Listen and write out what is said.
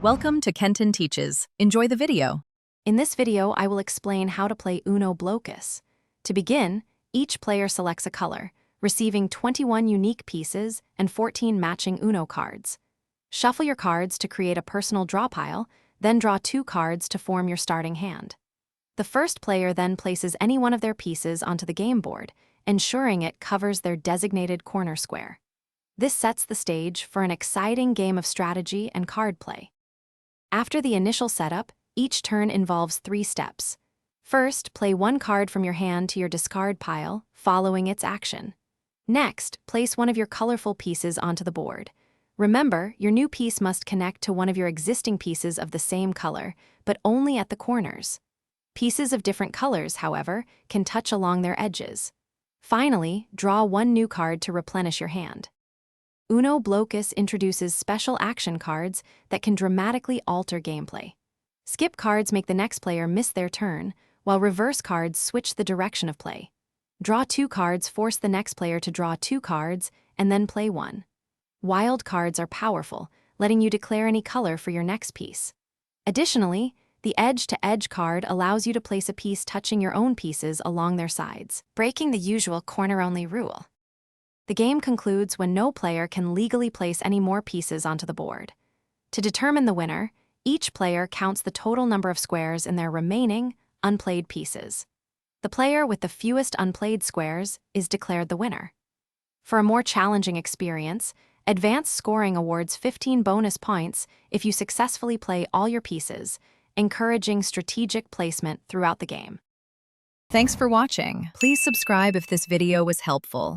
Welcome to Kenton Teaches. Enjoy the video. In this video, I will explain how to play Uno Blokus. To begin, each player selects a color, receiving 21 unique pieces and 14 matching Uno cards. Shuffle your cards to create a personal draw pile, then draw 2 cards to form your starting hand. The first player then places any one of their pieces onto the game board, ensuring it covers their designated corner square. This sets the stage for an exciting game of strategy and card play. After the initial setup, each turn involves 3 steps. First, play 1 card from your hand to your discard pile, following its action. Next, place one of your colorful pieces onto the board. Remember, your new piece must connect to one of your existing pieces of the same color, but only at the corners. Pieces of different colors, however, can touch along their edges. Finally, draw 1 new card to replenish your hand. Uno Blokus introduces special action cards that can dramatically alter gameplay. Skip cards make the next player miss their turn, while reverse cards switch the direction of play. Draw 2 cards force the next player to draw 2 cards and then play 1. Wild cards are powerful, letting you declare any color for your next piece. Additionally, the edge-to-edge card allows you to place a piece touching your own pieces along their sides, breaking the usual corner-only rule. The game concludes when no player can legally place any more pieces onto the board. To determine the winner, each player counts the total number of squares in their remaining, unplayed pieces. The player with the fewest unplayed squares is declared the winner. For a more challenging experience, advanced scoring awards 15 bonus points if you successfully play all your pieces, encouraging strategic placement throughout the game. Thanks for watching. Please subscribe if this video was helpful.